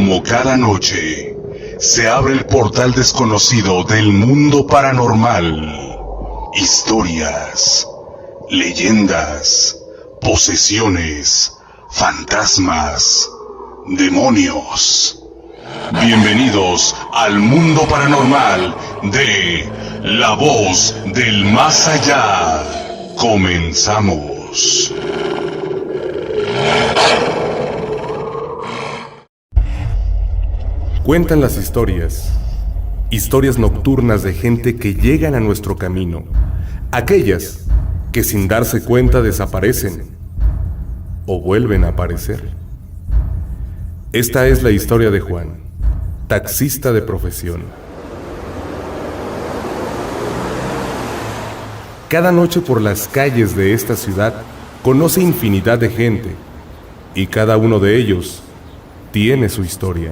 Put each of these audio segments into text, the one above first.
Como cada noche, se abre el portal desconocido del mundo paranormal. Historias, leyendas, posesiones, fantasmas, demonios. Bienvenidos al mundo paranormal de La Voz del Más Allá. Comenzamos. Cuentan las historias nocturnas de gente que llegan a nuestro camino, aquellas que sin darse cuenta desaparecen o vuelven a aparecer. Esta es la historia de Juan, taxista de profesión. Cada noche por las calles de esta ciudad conoce infinidad de gente y cada uno de ellos tiene su historia.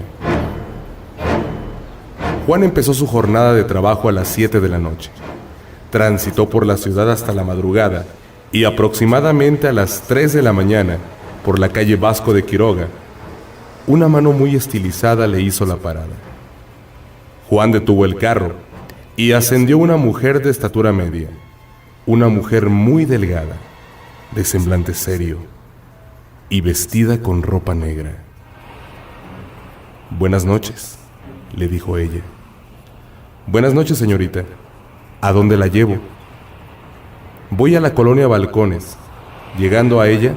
Juan empezó su jornada de trabajo a las 7 de la noche. Transitó por la ciudad hasta la madrugada y aproximadamente a las 3 de la mañana, por la calle Vasco de Quiroga, una mano muy estilizada le hizo la parada. Juan detuvo el carro y ascendió una mujer de estatura media, una mujer muy delgada, de semblante serio y vestida con ropa negra. «Buenas noches», le dijo ella. «Buenas noches, señorita. ¿A dónde la llevo?» «Voy a la colonia Balcones. Llegando a ella,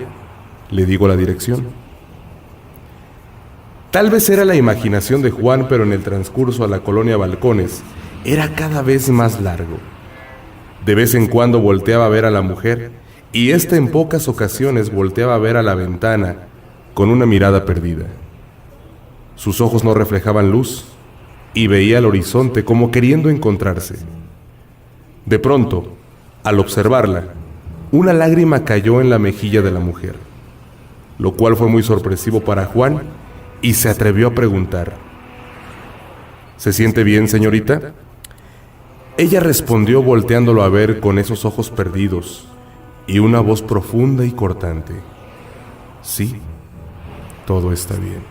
le digo la dirección». Tal vez era la imaginación de Juan, pero en el transcurso a la colonia Balcones era cada vez más largo. De vez en cuando volteaba a ver a la mujer, y ésta en pocas ocasiones volteaba a ver a la ventana con una mirada perdida. Sus ojos no reflejaban luz, y veía el horizonte como queriendo encontrarse. De pronto, al observarla, una lágrima cayó en la mejilla de la mujer, lo cual fue muy sorpresivo para Juan, y se atrevió a preguntar: «¿Se siente bien, señorita?». Ella respondió volteándolo a ver con esos ojos perdidos y una voz profunda y cortante: «Sí, todo está bien.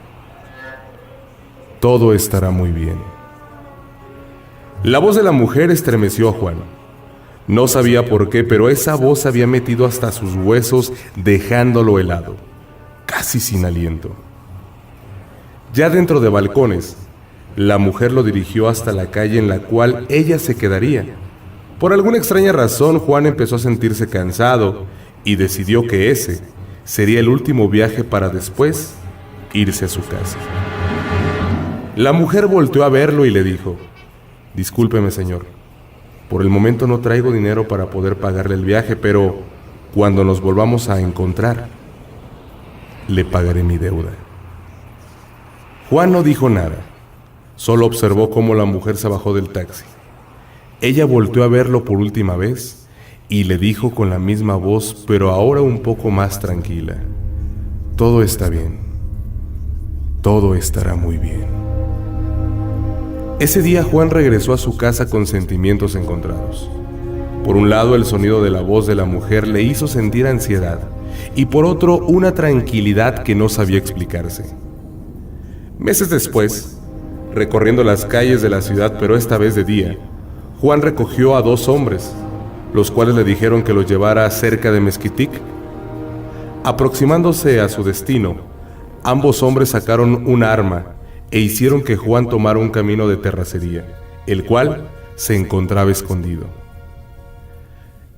Todo estará muy bien». La voz de la mujer estremeció a Juan. No sabía por qué, pero esa voz había metido hasta sus huesos, dejándolo helado, casi sin aliento. Ya dentro de Balcones, la mujer lo dirigió hasta la calle en la cual ella se quedaría. Por alguna extraña razón, Juan empezó a sentirse cansado y decidió que ese sería el último viaje para después irse a su casa. La mujer volteó a verlo y le dijo: «Discúlpeme, señor. Por el momento no traigo dinero para poder pagarle el viaje, pero cuando nos volvamos a encontrar, le pagaré mi deuda». Juan no dijo nada, solo observó cómo la mujer se bajó del taxi. Ella volteó a verlo por última vez y le dijo con la misma voz, pero ahora un poco más tranquila: «Todo está bien. Todo estará muy bien». Ese día Juan regresó a su casa con sentimientos encontrados. Por un lado, el sonido de la voz de la mujer le hizo sentir ansiedad, y por otro, una tranquilidad que no sabía explicarse. Meses después, recorriendo las calles de la ciudad, pero esta vez de día, Juan recogió a 2 hombres, los cuales le dijeron que los llevara cerca de Mezquitic. Aproximándose a su destino, ambos hombres sacaron un arma e hicieron que Juan tomara un camino de terracería, el cual se encontraba escondido.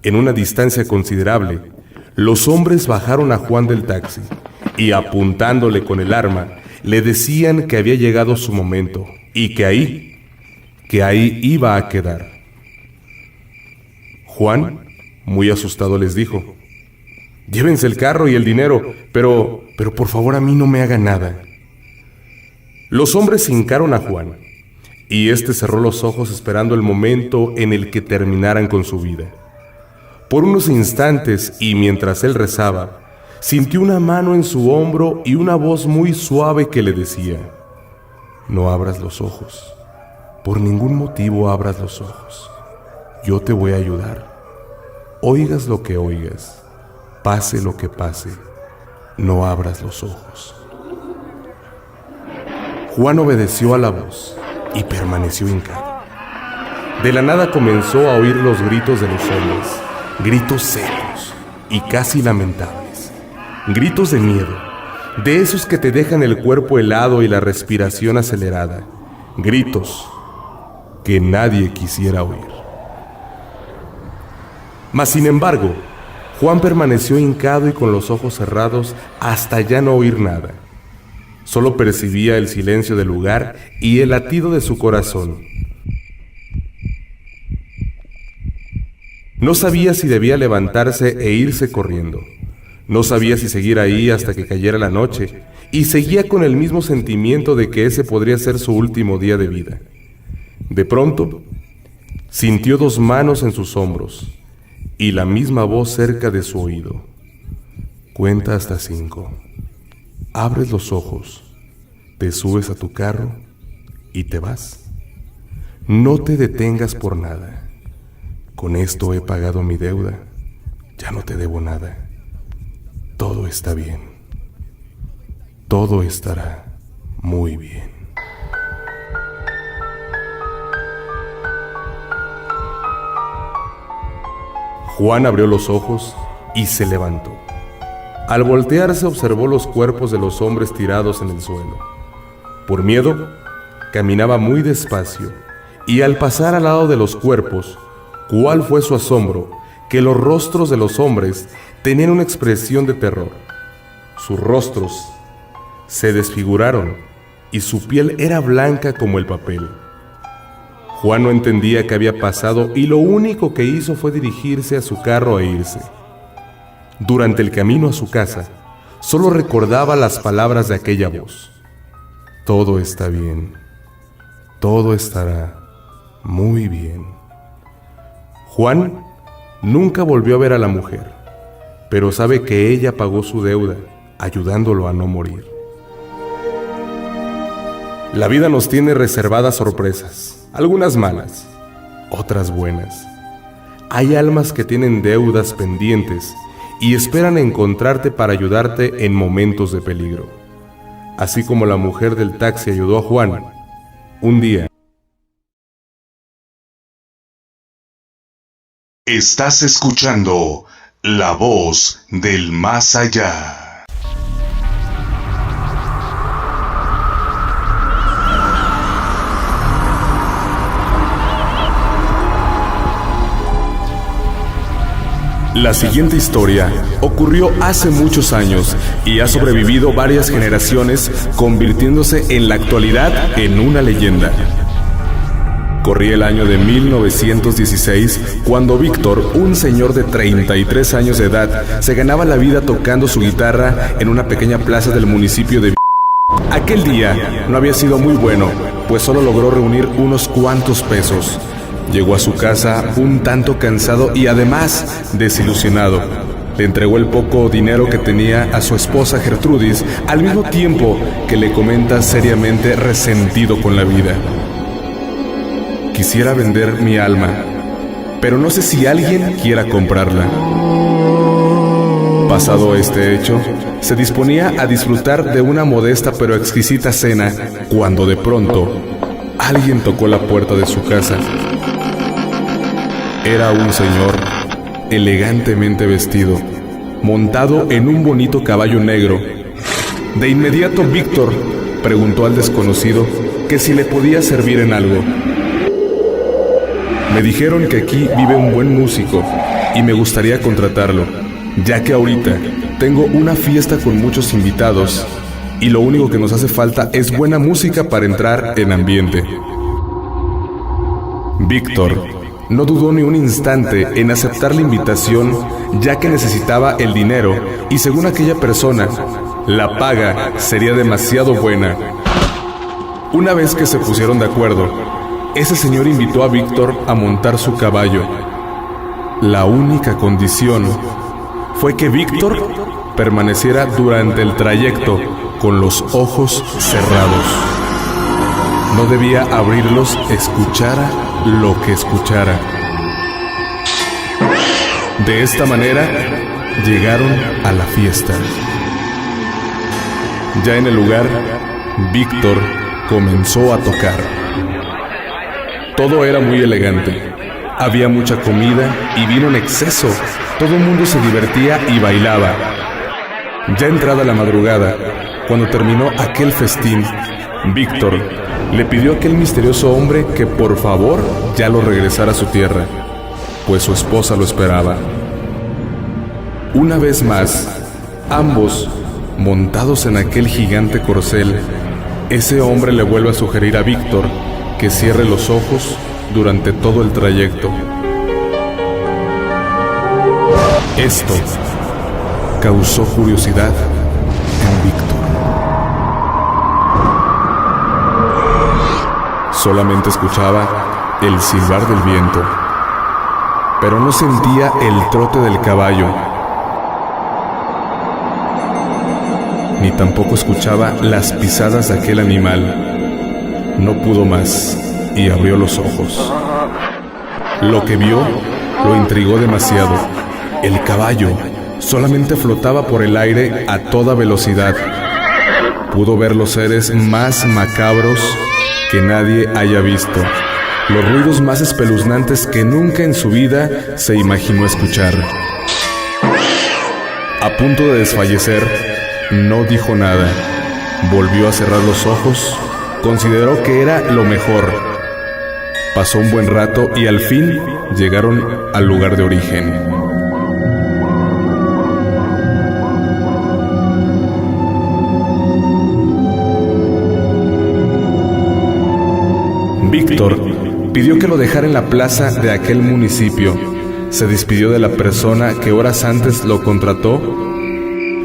En una distancia considerable, los hombres bajaron a Juan del taxi y, apuntándole con el arma, le decían que había llegado su momento y que ahí iba a quedar. Juan, muy asustado, les dijo: «Llévense el carro y el dinero, pero por favor a mí no me hagan nada». Los hombres hincaron a Juan, y éste cerró los ojos esperando el momento en el que terminaran con su vida. Por unos instantes, y mientras él rezaba, sintió una mano en su hombro y una voz muy suave que le decía: «No abras los ojos, por ningún motivo abras los ojos. Yo te voy a ayudar. Oigas lo que oigas, pase lo que pase, no abras los ojos». Juan obedeció a la voz y permaneció hincado. De la nada comenzó a oír los gritos de los hombres, gritos secos y casi lamentables, gritos de miedo, de esos que te dejan el cuerpo helado y la respiración acelerada, gritos que nadie quisiera oír. Mas sin embargo, Juan permaneció hincado y con los ojos cerrados hasta ya no oír nada. Solo percibía el silencio del lugar y el latido de su corazón. No sabía si debía levantarse e irse corriendo. No sabía si seguir ahí hasta que cayera la noche, y seguía con el mismo sentimiento de que ese podría ser su último día de vida. De pronto, sintió 2 manos en sus hombros y la misma voz cerca de su oído. Cuenta hasta 5. Abres los ojos, te subes a tu carro y te vas. No te detengas por nada. Con esto he pagado mi deuda. Ya no te debo nada. Todo está bien. Todo estará muy bien. Juan abrió los ojos y se levantó. Al voltearse observó los cuerpos de los hombres tirados en el suelo. Por miedo, caminaba muy despacio, y al pasar al lado de los cuerpos, ¿cuál fue su asombro? Que los rostros de los hombres tenían una expresión de terror. Sus rostros se desfiguraron y su piel era blanca como el papel. Juan no entendía qué había pasado y lo único que hizo fue dirigirse a su carro e irse. Durante el camino a su casa, solo recordaba las palabras de aquella voz. Todo está bien. Todo estará muy bien. Juan nunca volvió a ver a la mujer, pero sabe que ella pagó su deuda, ayudándolo a no morir. La vida nos tiene reservadas sorpresas, algunas malas, otras buenas. Hay almas que tienen deudas pendientes y esperan encontrarte para ayudarte en momentos de peligro. Así como la mujer del taxi ayudó a Juan, un día. Estás escuchando La Voz del Más Allá. La siguiente historia ocurrió hace muchos años y ha sobrevivido varias generaciones, convirtiéndose en la actualidad en una leyenda. Corría el año de 1916 cuando Víctor, un señor de 33 años de edad, se ganaba la vida tocando su guitarra en una pequeña plaza del municipio de. Aquel día no había sido muy bueno, pues solo logró reunir unos cuantos pesos. Llegó a su casa un tanto cansado y además desilusionado. Le entregó el poco dinero que tenía a su esposa Gertrudis, al mismo tiempo que le comenta seriamente resentido con la vida. Quisiera vender mi alma, pero no sé si alguien quiera comprarla. Pasado este hecho, se disponía a disfrutar de una modesta pero exquisita cena, cuando de pronto alguien tocó la puerta de su casa. Era un señor elegantemente vestido, montado en un bonito caballo negro. De inmediato Víctor preguntó al desconocido que si le podía servir en algo. Me dijeron que aquí vive un buen músico y me gustaría contratarlo, ya que ahorita tengo una fiesta con muchos invitados y lo único que nos hace falta es buena música para entrar en ambiente. Víctor no dudó ni un instante en aceptar la invitación, ya que necesitaba el dinero y según aquella persona, la paga sería demasiado buena. Una vez que se pusieron de acuerdo, ese señor invitó a Víctor a montar su caballo. La única condición fue que Víctor permaneciera durante el trayecto con los ojos cerrados. No debía abrirlos, escuchara lo que escuchara. De esta manera, llegaron a la fiesta. Ya en el lugar, Víctor comenzó a tocar. Todo era muy elegante. Había mucha comida y vino en exceso. Todo el mundo se divertía y bailaba. Ya entrada la madrugada, cuando terminó aquel festín, Víctor le pidió a aquel misterioso hombre que por favor ya lo regresara a su tierra, pues su esposa lo esperaba. Una vez más, ambos montados en aquel gigante corcel, ese hombre le vuelve a sugerir a Víctor que cierre los ojos durante todo el trayecto. Esto causó curiosidad en Víctor. Solamente escuchaba el silbar del viento, pero no sentía el trote del caballo, ni tampoco escuchaba las pisadas de aquel animal. No pudo más y abrió los ojos. Lo que vio lo intrigó demasiado. El caballo solamente flotaba por el aire a toda velocidad. Pudo ver los seres más macabros que nadie haya visto, los ruidos más espeluznantes que nunca en su vida se imaginó escuchar. A punto de desfallecer, no dijo nada. Volvió a cerrar los ojos. Consideró que era lo mejor. Pasó un buen rato y al fin llegaron al lugar de origen. Víctor pidió que lo dejara en la plaza de aquel municipio. Se despidió de la persona que horas antes lo contrató.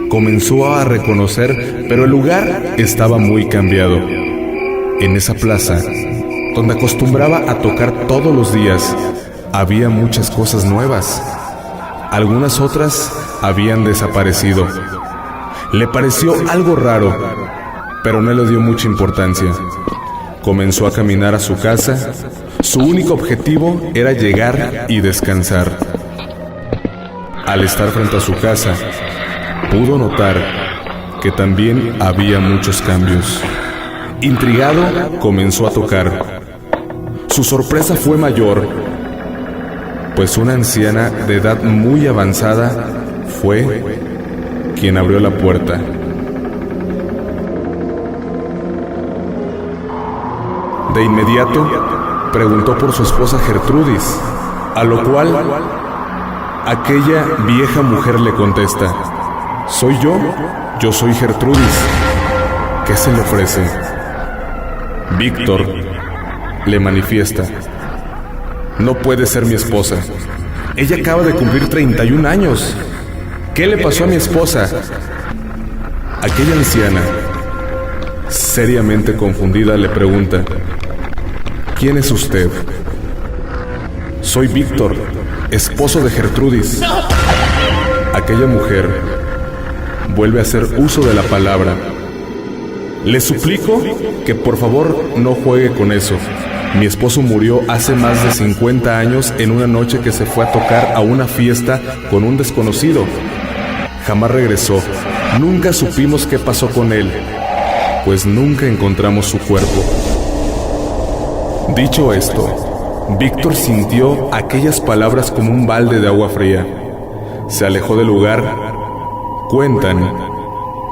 Comenzó a reconocer, pero el lugar estaba muy cambiado. En esa plaza, donde acostumbraba a tocar todos los días, había muchas cosas nuevas. Algunas otras habían desaparecido. Le pareció algo raro, pero no le dio mucha importancia. Comenzó a caminar a su casa. Su único objetivo era llegar y descansar. Al estar frente a su casa, pudo notar que también había muchos cambios. Intrigado, comenzó a tocar. Su sorpresa fue mayor, pues una anciana de edad muy avanzada fue quien abrió la puerta. De inmediato, preguntó por su esposa Gertrudis, a lo cual aquella vieja mujer le contesta: «¿Soy yo? Yo soy Gertrudis. ¿Qué se le ofrece?». Víctor le manifiesta: «No puede ser mi esposa. Ella acaba de cumplir 31 años. ¿Qué le pasó a mi esposa?». Aquella anciana, seriamente confundida, le pregunta: «¿Quién es usted?». «Soy Víctor, esposo de Gertrudis». Aquella mujer vuelve a hacer uso de la palabra: «Le suplico que por favor no juegue con eso. Mi esposo murió hace más de 50 años en una noche que se fue a tocar a una fiesta con un desconocido. Jamás regresó. Nunca supimos qué pasó con él, pues nunca encontramos su cuerpo». Dicho esto, Víctor sintió aquellas palabras como un balde de agua fría. Se alejó del lugar. Cuentan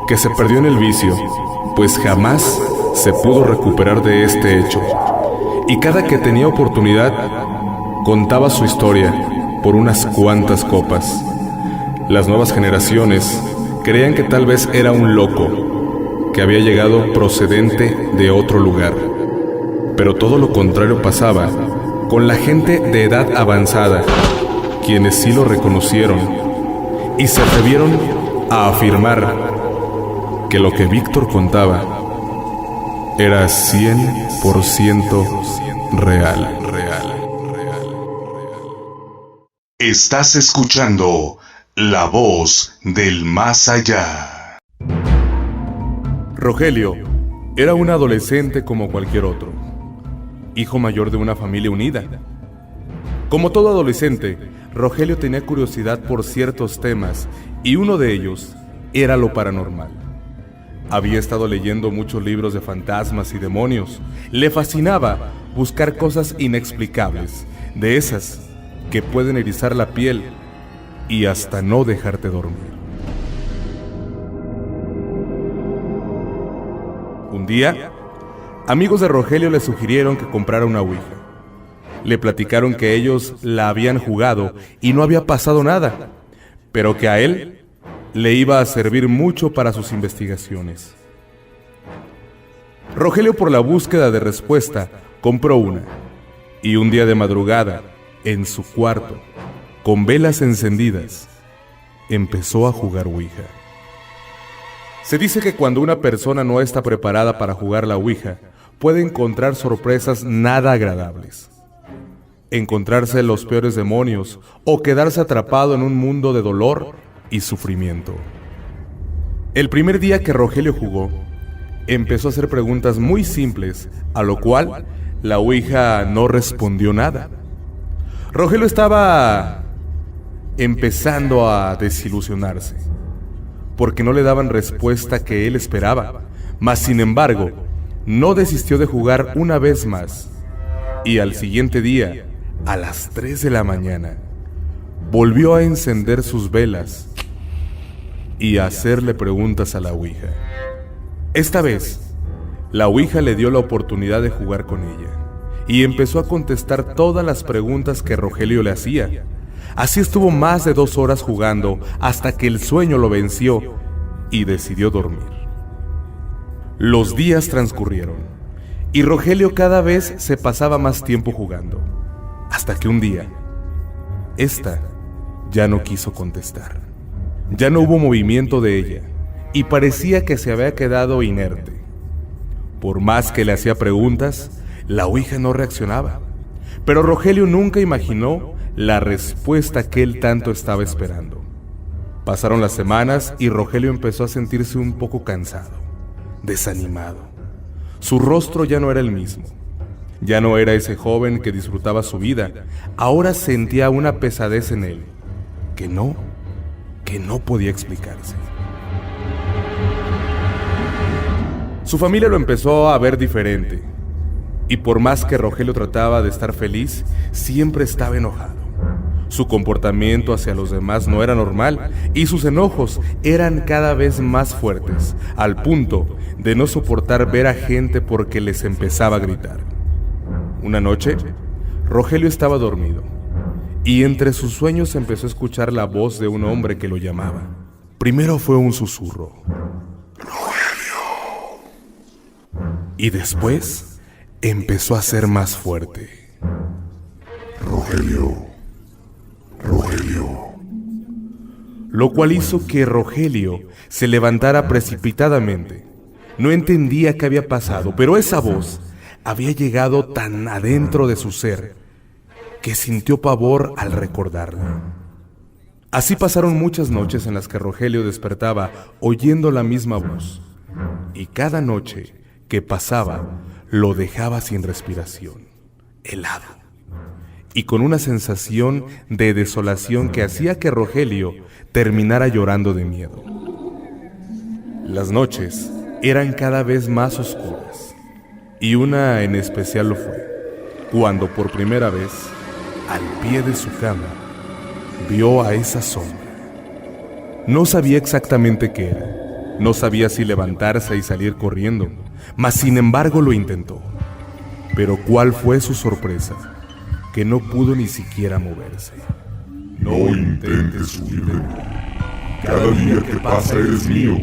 que se perdió en el vicio, pues jamás se pudo recuperar de este hecho. Y cada que tenía oportunidad, contaba su historia por unas cuantas copas. Las nuevas generaciones creían que tal vez era un loco, que había llegado procedente de otro lugar. Pero todo lo contrario pasaba con la gente de edad avanzada, quienes sí lo reconocieron y se atrevieron a afirmar que lo que Víctor contaba era 100% real. Estás escuchando La Voz del Más Allá. Rogelio era un adolescente como cualquier otro, hijo mayor de una familia unida. Como todo adolescente, Rogelio tenía curiosidad por ciertos temas y uno de ellos era lo paranormal. Había estado leyendo muchos libros de fantasmas y demonios. Le fascinaba buscar cosas inexplicables, de esas que pueden erizar la piel y hasta no dejarte dormir. Un día, amigos de Rogelio le sugirieron que comprara una ouija. Le platicaron que ellos la habían jugado y no había pasado nada, pero que a él le iba a servir mucho para sus investigaciones. Rogelio, por la búsqueda de respuesta, compró una, y un día de madrugada, en su cuarto, con velas encendidas, empezó a jugar ouija. Se dice que cuando una persona no está preparada para jugar la ouija, puede encontrar sorpresas nada agradables. Encontrarse los peores demonios o quedarse atrapado en un mundo de dolor y sufrimiento. El primer día que Rogelio jugó, empezó a hacer preguntas muy simples, a lo cual la ouija no respondió nada. Rogelio estaba empezando a desilusionarse, porque no le daban respuesta que él esperaba, mas sin embargo, no desistió de jugar una vez más, y al siguiente día, a las 3 de la mañana, volvió a encender sus velas y a hacerle preguntas a la ouija. Esta vez, la ouija le dio la oportunidad de jugar con ella, y empezó a contestar todas las preguntas que Rogelio le hacía. Así estuvo más de 2 horas jugando hasta que el sueño lo venció y decidió dormir. Los días transcurrieron y Rogelio cada vez se pasaba más tiempo jugando, hasta que un día, esta ya no quiso contestar. Ya no hubo movimiento de ella y parecía que se había quedado inerte. Por más que le hacía preguntas, la ouija no reaccionaba, pero Rogelio nunca imaginó la respuesta que él tanto estaba esperando. Pasaron las semanas y Rogelio empezó a sentirse un poco cansado, desanimado. Su rostro ya no era el mismo. Ya no era ese joven que disfrutaba su vida. Ahora sentía una pesadez en él, que no podía explicarse. Su familia lo empezó a ver diferente, y por más que Rogelio trataba de estar feliz, siempre estaba enojado. Su comportamiento hacia los demás no era normal y sus enojos eran cada vez más fuertes, al punto de no soportar ver a gente porque les empezaba a gritar. Una noche, Rogelio estaba dormido y entre sus sueños empezó a escuchar la voz de un hombre que lo llamaba. Primero fue un susurro, ¡Rogelio! Y después empezó a ser más fuerte, ¡Rogelio! Rogelio. Lo cual hizo que Rogelio se levantara precipitadamente. No entendía qué había pasado, pero esa voz había llegado tan adentro de su ser que sintió pavor al recordarla. Así pasaron muchas noches en las que Rogelio despertaba oyendo la misma voz, y cada noche que pasaba lo dejaba sin respiración, helado, y con una sensación de desolación que hacía que Rogelio terminara llorando de miedo. Las noches eran cada vez más oscuras, y una en especial lo fue, cuando por primera vez, al pie de su cama, vio a esa sombra. No sabía exactamente qué era, no sabía si levantarse y salir corriendo, mas sin embargo lo intentó. Pero ¿cuál fue su sorpresa? Que no pudo ni siquiera moverse. No intentes huir de mí. Cada día que pasa eres mío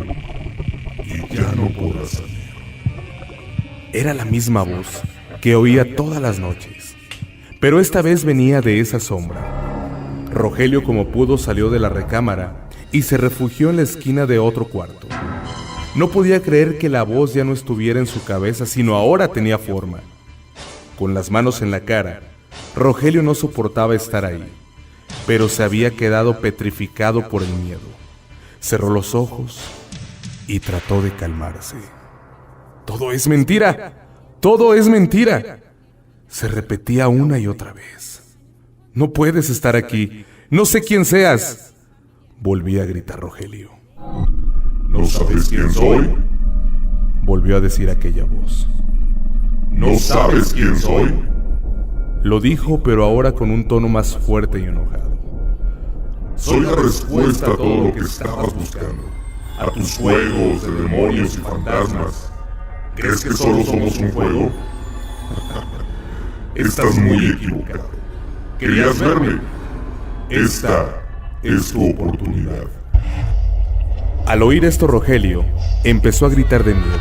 y ya no podrás salir. Era la misma voz que oía todas las noches, pero esta vez venía de esa sombra. Rogelio, como pudo, salió de la recámara y se refugió en la esquina de otro cuarto. No podía creer que la voz ya no estuviera en su cabeza, sino ahora tenía forma. Con las manos en la cara, Rogelio no soportaba estar ahí, pero se había quedado petrificado por el miedo. Cerró los ojos y trató de calmarse. ¡Todo es mentira! ¡Todo es mentira!, se repetía una y otra vez. «No puedes estar aquí. No sé quién seas», volvía a gritar Rogelio. ¿No sabes quién soy? volvió a decir aquella voz. ¿No sabes quién soy? Lo dijo, pero ahora con un tono más fuerte y enojado. Soy la respuesta a todo lo que estabas buscando, a tus juegos de demonios y fantasmas. ¿Crees que solo somos un juego? Estás muy equivocado. ¿Querías verme? Esta es tu oportunidad. Al oír esto, Rogelio empezó a gritar de miedo.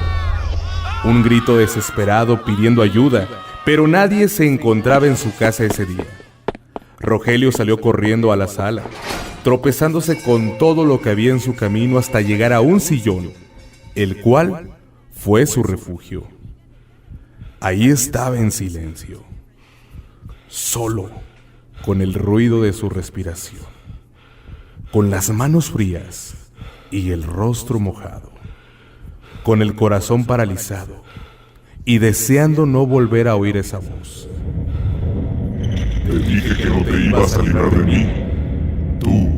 Un grito desesperado pidiendo ayuda, pero nadie se encontraba en su casa ese día. Rogelio salió corriendo a la sala, tropezándose con todo lo que había en su camino hasta llegar a un sillón, el cual fue su refugio. Ahí estaba en silencio, solo, con el ruido de su respiración, con las manos frías y el rostro mojado, con el corazón paralizado y deseando no volver a oír esa voz. Te dije que no te ibas a librar de mí. Tú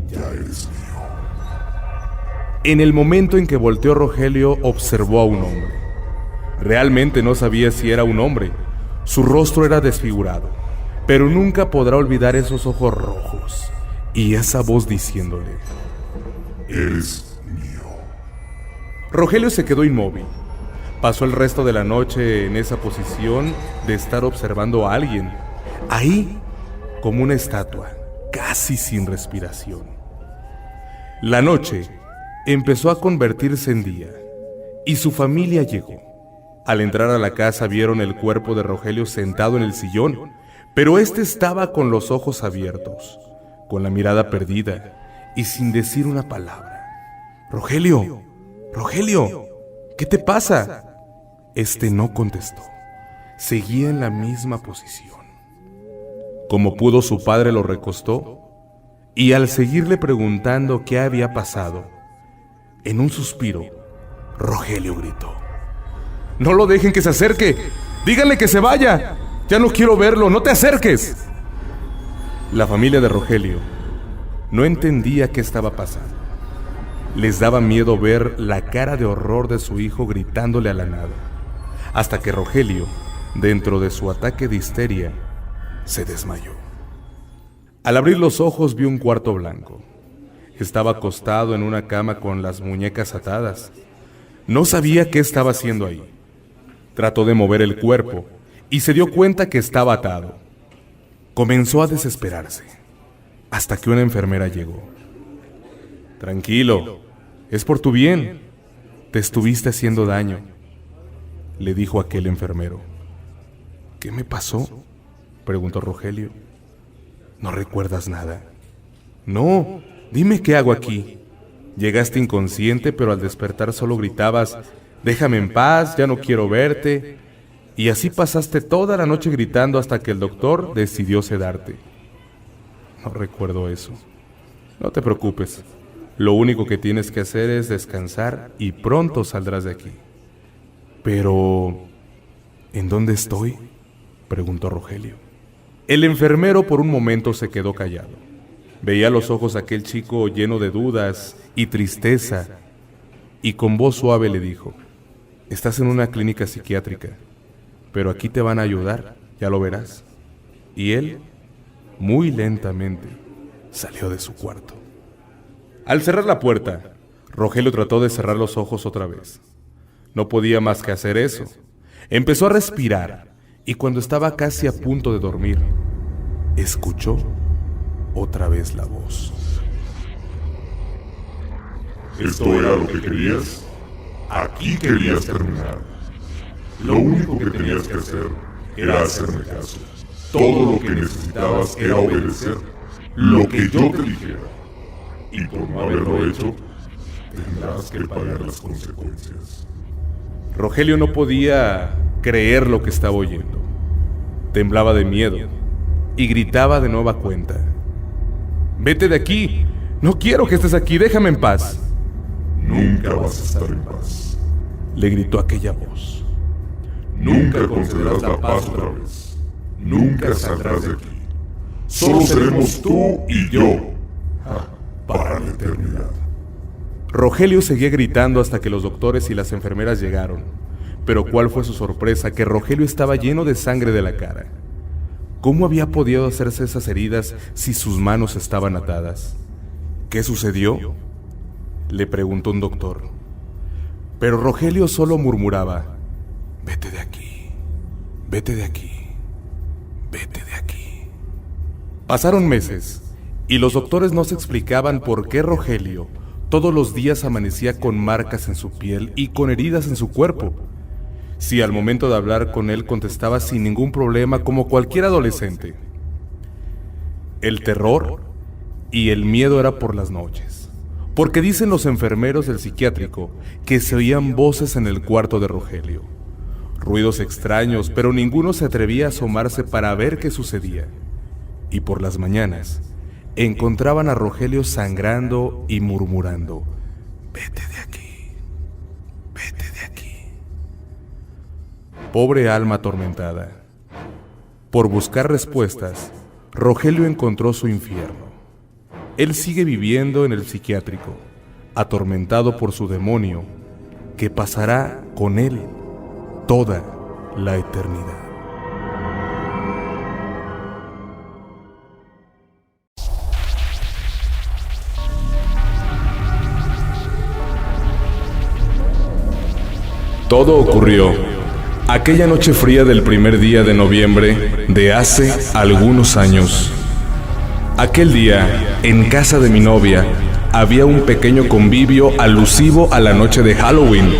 ya eres mío. En el momento en que volteó, Rogelio observó a un hombre. Realmente no sabía si era un hombre. Su rostro era desfigurado, pero nunca podrá olvidar esos ojos rojos y esa voz diciéndole: eres mío. Rogelio se quedó inmóvil. Pasó el resto de la noche en esa posición de estar observando a alguien, ahí como una estatua, casi sin respiración. La noche empezó a convertirse en día y su familia llegó. Al entrar a la casa vieron el cuerpo de Rogelio sentado en el sillón, pero este estaba con los ojos abiertos, con la mirada perdida y sin decir una palabra. «Rogelio, Rogelio, ¿qué te pasa?». Este no contestó. Seguía en la misma posición. Como pudo, su padre lo recostó y al seguirle preguntando qué había pasado, en un suspiro, Rogelio gritó: «¡No lo dejen que se acerque! ¡Díganle que se vaya! ¡Ya no quiero verlo! ¡No te acerques!». La familia de Rogelio no entendía qué estaba pasando. Les daba miedo ver la cara de horror de su hijo gritándole a la nada, hasta que Rogelio, dentro de su ataque de histeria, se desmayó. Al abrir los ojos vio un cuarto blanco. Estaba acostado en una cama con las muñecas atadas. No sabía qué estaba haciendo ahí. Trató de mover el cuerpo y se dio cuenta que estaba atado. Comenzó a desesperarse, hasta que una enfermera llegó. «Tranquilo, es por tu bien. Te estuviste haciendo daño», le dijo aquel enfermero. «¿Qué me pasó?», preguntó Rogelio. «¿No recuerdas nada?». «No, dime qué hago aquí. Llegaste inconsciente, pero al despertar solo gritabas: déjame en paz, ya no quiero verte. Y así pasaste toda la noche gritando hasta que el doctor decidió sedarte». «No recuerdo eso». «No te preocupes. Lo único que tienes que hacer es descansar y pronto saldrás de aquí». «Pero, ¿en dónde estoy?», preguntó Rogelio. El enfermero por un momento se quedó callado. Veía los ojos de aquel chico lleno de dudas y tristeza, y con voz suave le dijo: «Estás en una clínica psiquiátrica, pero aquí te van a ayudar, ya lo verás». Y él, muy lentamente, salió de su cuarto. Al cerrar la puerta, Rogelio trató de cerrar los ojos otra vez. No podía más que hacer eso. Empezó a respirar y cuando estaba casi a punto de dormir, escuchó otra vez la voz. ¿Esto era lo que querías? Aquí querías terminar. Lo único que tenías que hacer era hacerme caso. Todo lo que necesitabas era obedecer lo que yo te dijera. Y por no haberlo hecho, tendrás que pagar las consecuencias. Rogelio no podía creer lo que estaba oyendo. Temblaba de miedo y gritaba de nueva cuenta: «Vete de aquí, no quiero que estés aquí, déjame en paz». Nunca vas a estar en paz, le gritó aquella voz. Nunca concederás la paz otra vez. Nunca saldrás de aquí. Solo seremos tú y yo, para la eternidad. Rogelio seguía gritando hasta que los doctores y las enfermeras llegaron. Pero cuál fue su sorpresa, que Rogelio estaba lleno de sangre de la cara. ¿Cómo había podido hacerse esas heridas si sus manos estaban atadas? ¿Qué sucedió?, le preguntó un doctor. Pero Rogelio solo murmuraba: vete de aquí, vete de aquí, vete de aquí. Pasaron meses, y los doctores no se explicaban por qué Rogelio todos los días amanecía con marcas en su piel y con heridas en su cuerpo. Si al momento de hablar con él contestaba sin ningún problema como cualquier adolescente. El terror y el miedo era por las noches, porque dicen los enfermeros del psiquiátrico que se oían voces en el cuarto de Rogelio. Ruidos extraños, pero ninguno se atrevía a asomarse para ver qué sucedía. Y por las mañanas encontraban a Rogelio sangrando y murmurando: vete de aquí, vete de aquí. Pobre alma atormentada. Por buscar respuestas, Rogelio encontró su infierno. Él sigue viviendo en el psiquiátrico, atormentado por su demonio, que pasará con él toda la eternidad. Todo ocurrió aquella noche fría del primer día de noviembre de hace algunos años. Aquel día, en casa de mi novia, había un pequeño convivio alusivo a la noche de Halloween.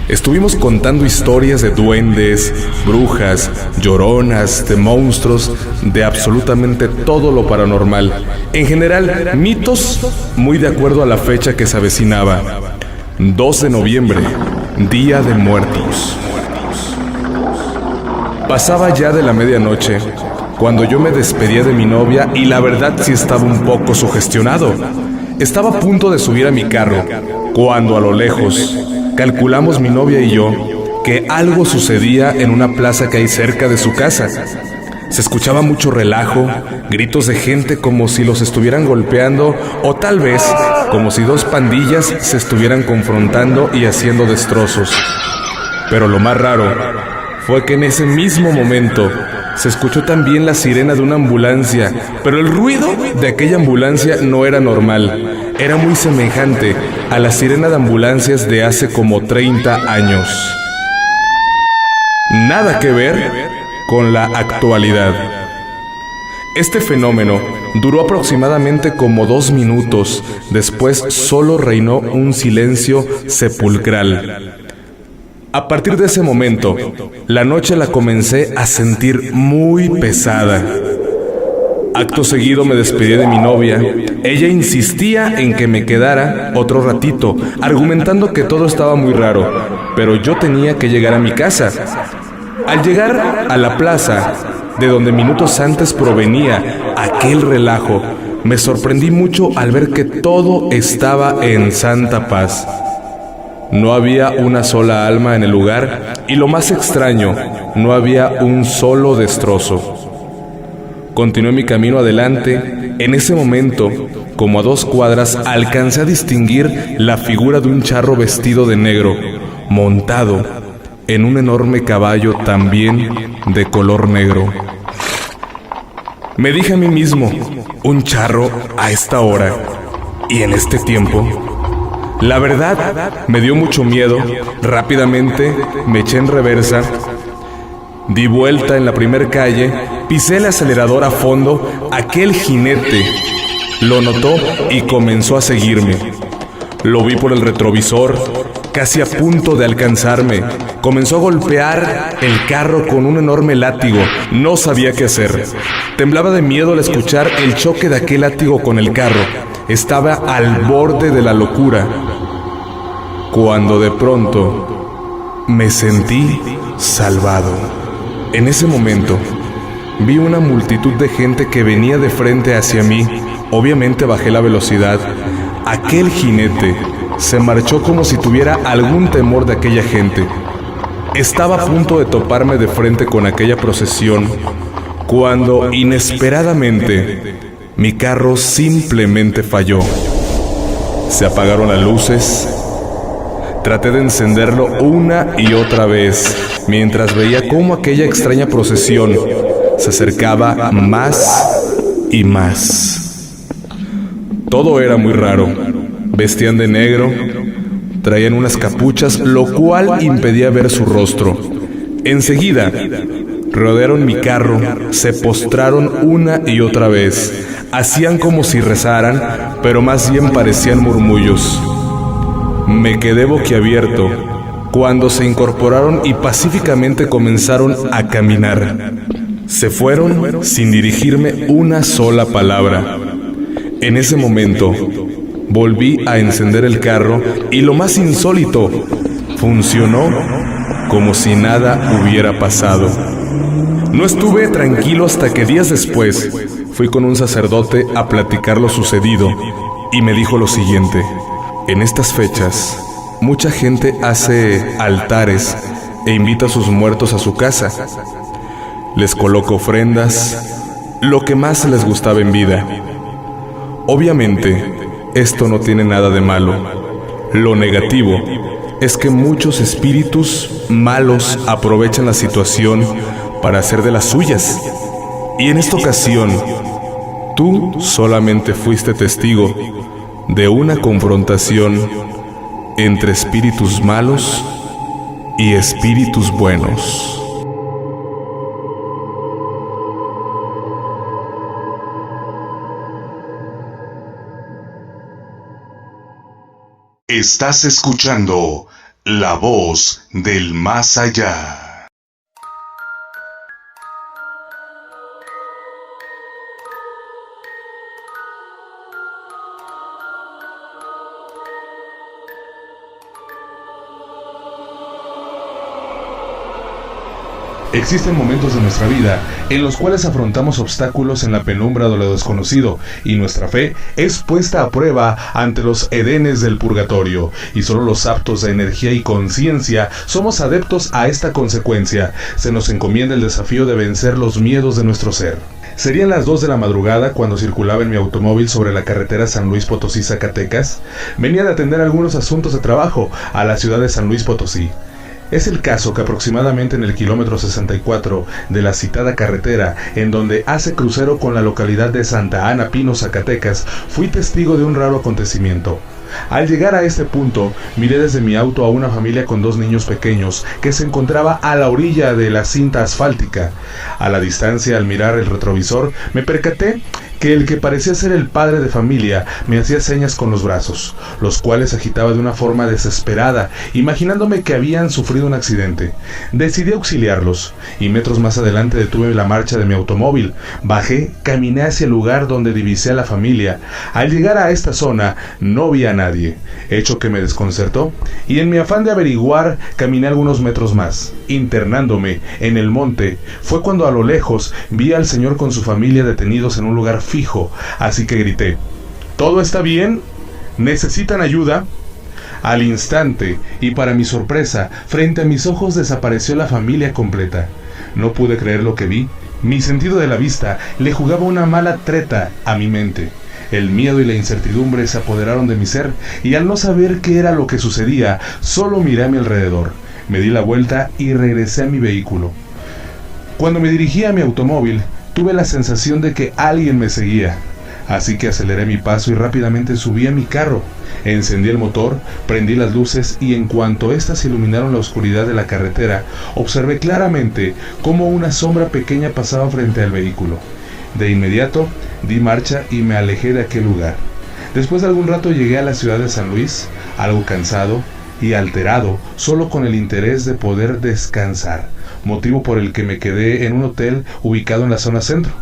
Estuvimos contando historias de duendes, brujas, lloronas, de monstruos, de absolutamente todo lo paranormal. En general, mitos muy de acuerdo a la fecha que se avecinaba. 2 de noviembre, Día de Muertos. Pasaba ya de la medianoche cuando yo me despedía de mi novia y la verdad sí estaba un poco sugestionado. Estaba a punto de subir a mi carro cuando a lo lejos calculamos mi novia y yo que algo sucedía en una plaza que hay cerca de su casa. Se escuchaba mucho relajo, gritos de gente como si los estuvieran golpeando o tal vez como si 2 pandillas se estuvieran confrontando y haciendo destrozos. Pero lo más raro fue que en ese mismo momento se escuchó también la sirena de una ambulancia, pero el ruido de aquella ambulancia no era normal, era muy semejante a la sirena de ambulancias de hace como 30 años. Nada que ver con la actualidad. Este fenómeno duró aproximadamente como 2 minutos, después solo reinó un silencio sepulcral. A partir de ese momento, la noche la comencé a sentir muy pesada. Acto seguido me despedí de mi novia. Ella insistía en que me quedara otro ratito, argumentando que todo estaba muy raro, pero yo tenía que llegar a mi casa. Al llegar a la plaza, de donde minutos antes provenía aquel relajo, me sorprendí mucho al ver que todo estaba en santa paz. No había una sola alma en el lugar y lo más extraño, no había un solo destrozo. Continué mi camino adelante. En ese momento, como a 2 cuadras, alcancé a distinguir la figura de un charro vestido de negro, montado en un enorme caballo también de color negro. Me dije a mí mismo, un charro a esta hora y en este tiempo. La verdad, me dio mucho miedo. Rápidamente me eché en reversa, di vuelta en la primer calle, pisé el acelerador a fondo. Aquel jinete lo notó y comenzó a seguirme. Lo vi por el retrovisor, casi a punto de alcanzarme. Comenzó a golpear el carro con un enorme látigo. No sabía qué hacer. Temblaba de miedo al escuchar el choque de aquel látigo con el carro. Estaba al borde de la locura, cuando de pronto me sentí salvado. En ese momento vi una multitud de gente que venía de frente hacia mí. Obviamente bajé la velocidad. Aquel jinete se marchó como si tuviera algún temor de aquella gente. Estaba a punto de toparme de frente con aquella procesión, cuando inesperadamente mi carro simplemente falló. Se apagaron las luces. Traté de encenderlo una y otra vez, mientras veía cómo aquella extraña procesión se acercaba más y más. Todo era muy raro. Vestían de negro, traían unas capuchas, lo cual impedía ver su rostro. Enseguida, rodearon mi carro, se postraron una y otra vez. Hacían como si rezaran, pero más bien parecían murmullos. Me quedé boquiabierto cuando se incorporaron y pacíficamente comenzaron a caminar. Se fueron sin dirigirme una sola palabra. En ese momento, volví a encender el carro y lo más insólito, funcionó como si nada hubiera pasado. No estuve tranquilo hasta que días después fui con un sacerdote a platicar lo sucedido y me dijo lo siguiente: en estas fechas, mucha gente hace altares e invita a sus muertos a su casa. Les coloca ofrendas, lo que más les gustaba en vida. Obviamente, esto no tiene nada de malo. Lo negativo es que muchos espíritus malos aprovechan la situación para hacer de las suyas. Y en esta ocasión, tú solamente fuiste testigo de una confrontación entre espíritus malos y espíritus buenos. Estás escuchando La Voz del Más Allá. Existen momentos de nuestra vida en los cuales afrontamos obstáculos en la penumbra de lo desconocido y nuestra fe es puesta a prueba ante los edenes del purgatorio, y solo los aptos de energía y conciencia somos adeptos a esta consecuencia. Se nos encomienda el desafío de vencer los miedos de nuestro ser. Serían las 2 de la madrugada cuando circulaba en mi automóvil sobre la carretera San Luis Potosí-Zacatecas. Venía de atender algunos asuntos de trabajo a la ciudad de San Luis Potosí. Es el caso que aproximadamente en el kilómetro 64 de la citada carretera, en donde hace crucero con la localidad de Santa Ana Pino, Zacatecas, fui testigo de un raro acontecimiento. Al llegar a este punto, miré desde mi auto a una familia con 2 niños pequeños que se encontraba a la orilla de la cinta asfáltica. A la distancia, al mirar el retrovisor, me percaté que el que parecía ser el padre de familia me hacía señas con los brazos, los cuales agitaba de una forma desesperada, imaginándome que habían sufrido un accidente. Decidí auxiliarlos, y metros más adelante detuve la marcha de mi automóvil. Bajé, caminé hacia el lugar donde divisé a la familia. Al llegar a esta zona, no vi a nadie, hecho que me desconcertó, y en mi afán de averiguar, caminé algunos metros más. Internándome en el monte, fue cuando a lo lejos vi al señor con su familia detenidos en un lugar fijo, así que grité: ¿todo está bien? ¿Necesitan ayuda? Al instante, y para mi sorpresa, frente a mis ojos desapareció la familia completa. No pude creer lo que vi. Mi sentido de la vista le jugaba una mala treta a mi mente. El miedo y la incertidumbre se apoderaron de mi ser, y al no saber qué era lo que sucedía, solo miré a mi alrededor. Me di la vuelta y regresé a mi vehículo. Cuando me dirigí a mi automóvil, tuve la sensación de que alguien me seguía, así que aceleré mi paso y rápidamente subí a mi carro. Encendí el motor, prendí las luces y en cuanto éstas iluminaron la oscuridad de la carretera, observé claramente cómo una sombra pequeña pasaba frente al vehículo. De inmediato, di marcha y me alejé de aquel lugar. Después de algún rato llegué a la ciudad de San Luis, algo cansado y alterado, solo con el interés de poder descansar, motivo por el que me quedé en un hotel ubicado en la zona centro.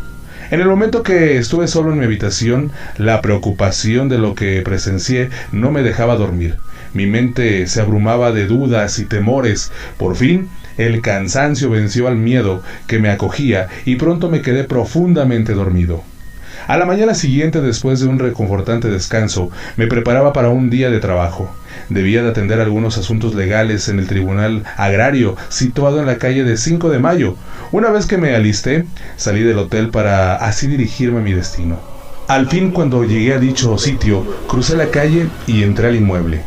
En el momento que estuve solo en mi habitación, la preocupación de lo que presencié no me dejaba dormir. Mi mente se abrumaba de dudas y temores. Por fin, el cansancio venció al miedo que me acogía y pronto me quedé profundamente dormido. A la mañana siguiente, después de un reconfortante descanso, me preparaba para un día de trabajo. Debía de atender algunos asuntos legales en el Tribunal Agrario, situado en la calle de 5 de Mayo. Una vez que me alisté, salí del hotel para así dirigirme a mi destino. Al fin, cuando llegué a dicho sitio, crucé la calle y entré al inmueble.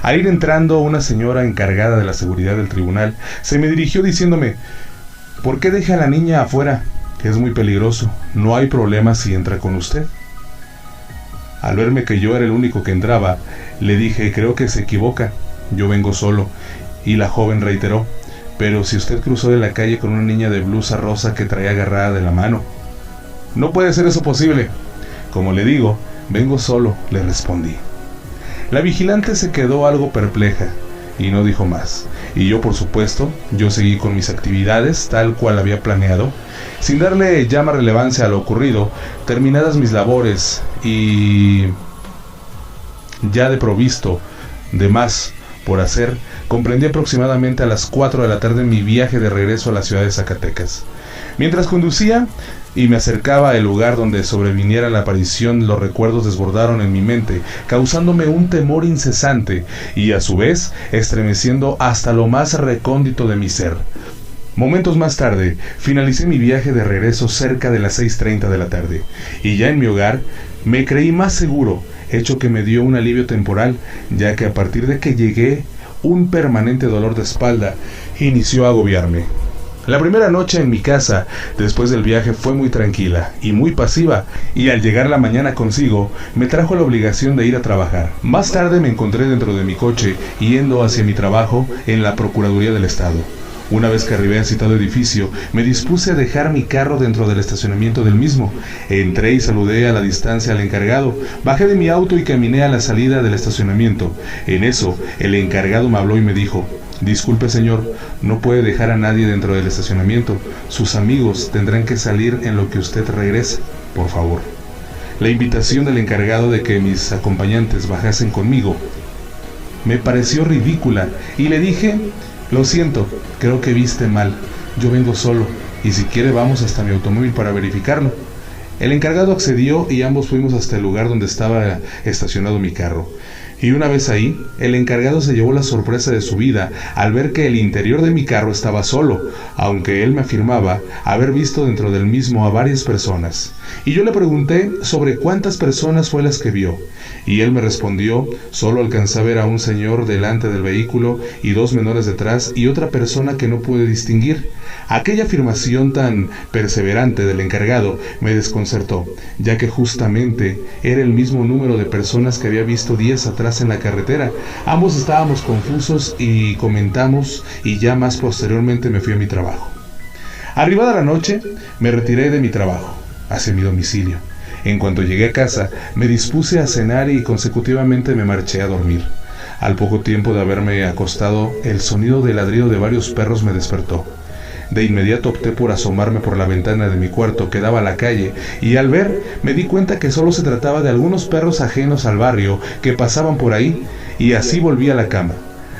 Al ir entrando, una señora encargada de la seguridad del tribunal se me dirigió diciéndome: ¿por qué deja a la niña afuera? Es muy peligroso, no hay problema si entra con usted. Al verme que yo era el único que entraba, le dije: creo que se equivoca, yo vengo solo. Y la joven reiteró: pero si usted cruzó de la calle con una niña de blusa rosa que traía agarrada de la mano. No puede ser eso posible. Como le digo, vengo solo, le respondí. La vigilante se quedó algo perpleja y no dijo más. Y yo, por supuesto, yo seguí con mis actividades tal cual había planeado, sin darle ya más relevancia a lo ocurrido. Terminadas mis labores y ya de provisto de más por hacer, comprendí aproximadamente a las 4 de la tarde mi viaje de regreso a la ciudad de Zacatecas. Mientras conducía y me acercaba al lugar donde sobreviniera la aparición, los recuerdos desbordaron en mi mente, causándome un temor incesante y a su vez estremeciendo hasta lo más recóndito de mi ser. Momentos más tarde, finalicé mi viaje de regreso cerca de las 6:30 de la tarde, y ya en mi hogar me creí más seguro, hecho que me dio un alivio temporal, ya que a partir de que llegué, un permanente dolor de espalda inició a agobiarme. La primera noche en mi casa, después del viaje, fue muy tranquila y muy pasiva, y al llegar la mañana consigo, me trajo la obligación de ir a trabajar. Más tarde me encontré dentro de mi coche, yendo hacia mi trabajo en la Procuraduría del Estado. Una vez que arribé al citado edificio, me dispuse a dejar mi carro dentro del estacionamiento del mismo. Entré y saludé a la distancia al encargado, bajé de mi auto y caminé a la salida del estacionamiento. En eso, el encargado me habló y me dijo: disculpe señor, no puede dejar a nadie dentro del estacionamiento. Sus amigos tendrán que salir en lo que usted regrese, por favor. La invitación del encargado de que mis acompañantes bajasen conmigo me pareció ridícula y le dije: lo siento, creo que viste mal, yo vengo solo y si quiere vamos hasta mi automóvil para verificarlo. El encargado accedió y ambos fuimos hasta el lugar donde estaba estacionado mi carro. Y una vez ahí, el encargado se llevó la sorpresa de su vida al ver que el interior de mi carro estaba solo, aunque él me afirmaba haber visto dentro del mismo a varias personas. Y yo le pregunté sobre cuántas personas fue las que vio, y él me respondió: solo alcancé a ver a un señor delante del vehículo y 2 menores detrás y otra persona que no pude distinguir. Aquella afirmación tan perseverante del encargado me desconcertó, ya que justamente era el mismo número de personas que había visto días atrás en la carretera. Ambos estábamos confusos y comentamos, y ya más posteriormente me fui a mi trabajo. Arribada la noche, me retiré de mi trabajo hacia mi domicilio. En cuanto llegué a casa, me dispuse a cenar y consecutivamente me marché a dormir. Al poco tiempo de haberme acostado, el sonido del ladrido de varios perros me despertó. De inmediato opté por asomarme por la ventana de mi cuarto que daba a la calle, y al ver me di cuenta que solo se trataba de algunos perros ajenos al barrio que pasaban por ahí, y así volví a la cama.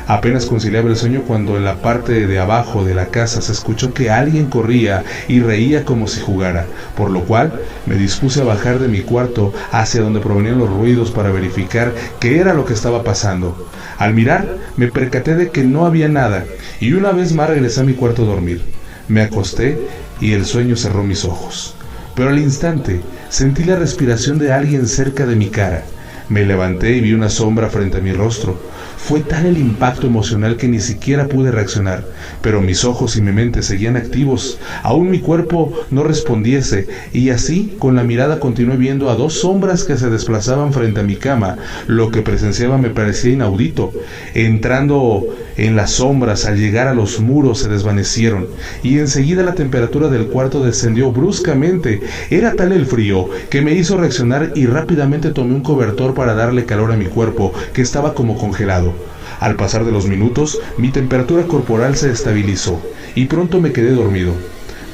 Apenas conciliaba el sueño cuando en la parte de abajo de la casa se escuchó que alguien corría y reía como si jugara, por lo cual me dispuse a bajar de mi cuarto hacia donde provenían los ruidos para verificar qué era lo que estaba pasando. Al mirar me percaté de que no había nada, y una vez más regresé a mi cuarto a dormir. Me acosté y el sueño cerró mis ojos, pero al instante sentí la respiración de alguien cerca de mi cara. Me levanté y vi una sombra frente a mi rostro. Fue tal el impacto emocional que ni siquiera pude reaccionar, pero mis ojos y mi mente seguían activos, aún mi cuerpo no respondiese, y así con la mirada continué viendo a 2 sombras que se desplazaban frente a mi cama. Lo que presenciaba me parecía inaudito. Entrando en las sombras, al llegar a los muros se desvanecieron, y enseguida la temperatura del cuarto descendió bruscamente. Era tal el frío que me hizo reaccionar y rápidamente tomé un cobertor para darle calor a mi cuerpo, que estaba como congelado. Al pasar de los minutos, mi temperatura corporal se estabilizó y pronto me quedé dormido.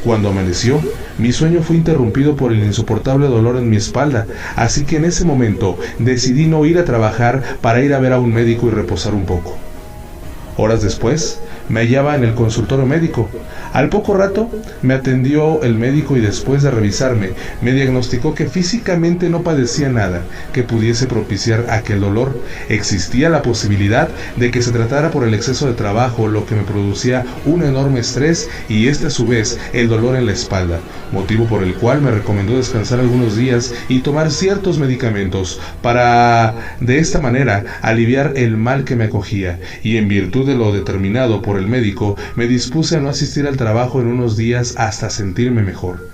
Cuando amaneció, mi sueño fue interrumpido por el insoportable dolor en mi espalda, así que en ese momento decidí no ir a trabajar para ir a ver a un médico y reposar un poco. Horas después, me hallaba en el consultorio médico. Al poco rato me atendió el médico y después de revisarme me diagnosticó que físicamente no padecía nada que pudiese propiciar aquel dolor. Existía la posibilidad de que se tratara por el exceso de trabajo, lo que me producía un enorme estrés y a su vez el dolor en la espalda, motivo por el cual me recomendó descansar algunos días y tomar ciertos medicamentos para de esta manera aliviar el mal que me acogía, y en virtud de lo determinado por el médico me dispuse a no asistir al trabajo en unos días hasta sentirme mejor.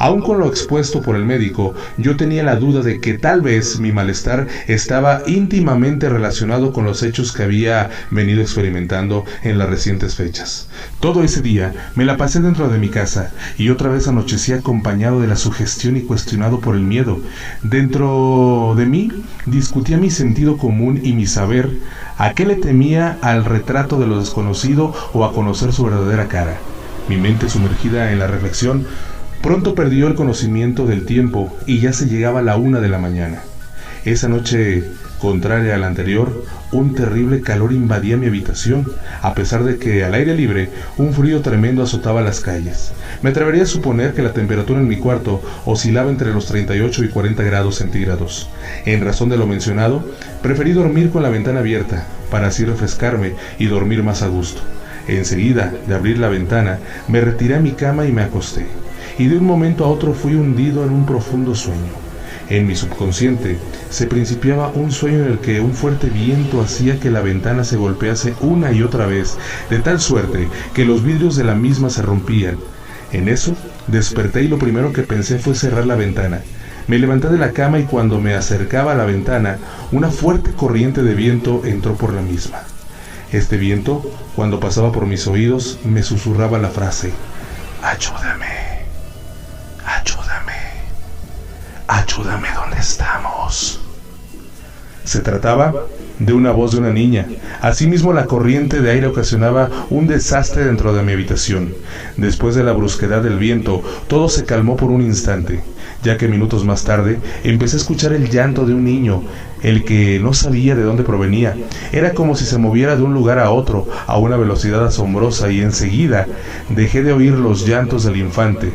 Aun con lo expuesto por el médico, yo tenía la duda de que tal vez mi malestar estaba íntimamente relacionado con los hechos que había venido experimentando en las recientes fechas. Todo ese día me la pasé dentro de mi casa y otra vez anochecí acompañado de la sugestión y cuestionado por el miedo. Dentro de mí discutía mi sentido común y mi saber a qué le temía, al retrato de lo desconocido o a conocer su verdadera cara. Mi mente, sumergida en la reflexión, pronto perdió el conocimiento del tiempo y ya se llegaba a la 1 de la mañana. Esa noche, contraria a la anterior, un terrible calor invadía mi habitación, a pesar de que al aire libre un frío tremendo azotaba las calles. Me atrevería a suponer que la temperatura en mi cuarto oscilaba entre los 38 y 40 grados centígrados. En razón de lo mencionado, preferí dormir con la ventana abierta, para así refrescarme y dormir más a gusto. Enseguida de abrir la ventana, me retiré a mi cama y me acosté. Y de un momento a otro fui hundido en un profundo sueño. En mi subconsciente se principiaba un sueño en el que un fuerte viento hacía que la ventana se golpease una y otra vez, de tal suerte que los vidrios de la misma se rompían. En eso desperté y lo primero que pensé fue cerrar la ventana. Me levanté de la cama y cuando me acercaba a la ventana, una fuerte corriente de viento entró por la misma. Este viento, cuando pasaba por mis oídos, me susurraba la frase: «Ayúdame. Ayúdame. Ayúdame, ¿dónde estamos?». Se trataba de una voz de una niña. Asimismo, la corriente de aire ocasionaba un desastre dentro de mi habitación. Después de la brusquedad del viento, todo se calmó por un instante, ya que minutos más tarde empecé a escuchar el llanto de un niño, el que no sabía de dónde provenía. Era como si se moviera de un lugar a otro a una velocidad asombrosa, y enseguida dejé de oír los llantos del infante.